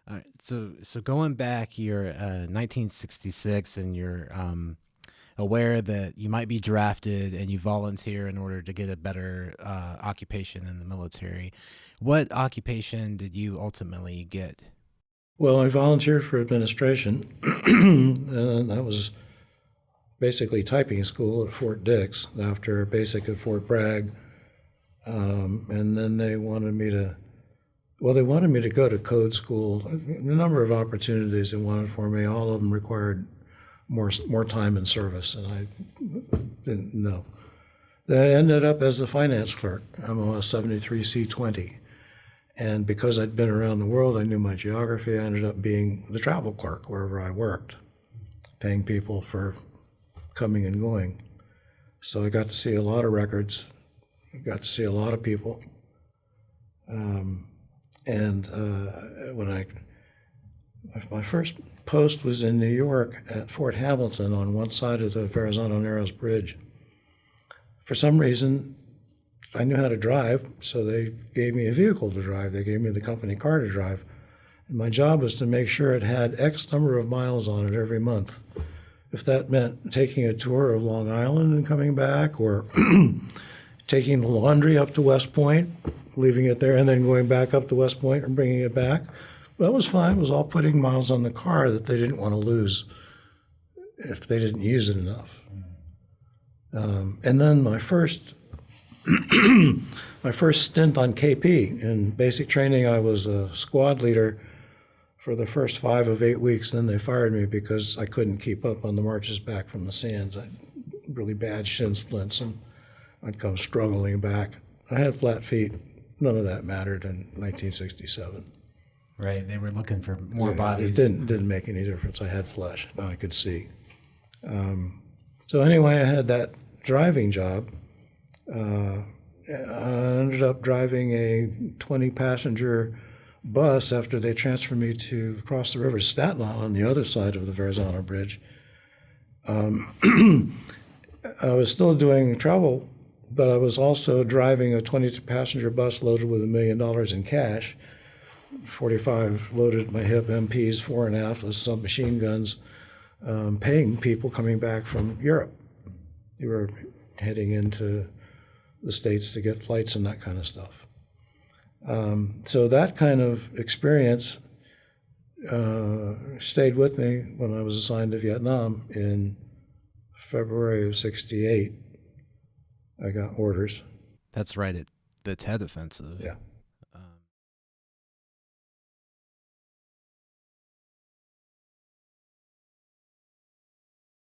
All right. So going back, you're 1966, and you're aware that you might be drafted, and you volunteer in order to get a better occupation in the military. What occupation did you ultimately get? Well, I volunteered for administration, and that was basically typing school at Fort Dix after basic at Fort Bragg. And then they wanted me to go to code school. A number of opportunities they wanted for me. All of them required more time in service, and I didn't know. I ended up as a finance clerk. I'm a 73C20. And because I'd been around the world, I knew my geography. I ended up being the travel clerk wherever I worked, paying people for coming and going. So I got to see a lot of records. I got to see a lot of people. And my first post was in New York at Fort Hamilton on one side of the Verrazano Narrows Bridge. For some reason, I knew how to drive, so they gave me a vehicle to drive. They gave me the company car to drive. And my job was to make sure it had X number of miles on it every month. If that meant taking a tour of Long Island and coming back, or taking the laundry up to West Point, leaving it there, and then going back up to West Point and bringing it back, that was fine. It was all putting miles on the car that they didn't want to lose if they didn't use it enough. And then my first stint on KP in basic training, I was a squad leader for the first 5 of 8 weeks. Then they fired me because I couldn't keep up on the marches back from the sands. I had really bad shin splints, and I'd come struggling back. I had flat feet. None of that mattered in 1967. Right. They were looking for more It bodies. didn't make any difference. I had flesh. Now I could see. So anyway, I had that driving job. I ended up driving a 20-passenger bus after they transferred me to cross the river to Staten Island on the other side of the Verrazano Bridge. I was still doing travel, but I was also driving a 20-passenger bus loaded with $1 million in cash, 45 loaded at my hip MPs, fore and aft with submachine guns, paying people coming back from Europe. They were heading into the States to get flights and that kind of stuff. So that kind of experience stayed with me when I was assigned to Vietnam in February of '68. I got orders. That's right. The Tet Offensive. Yeah.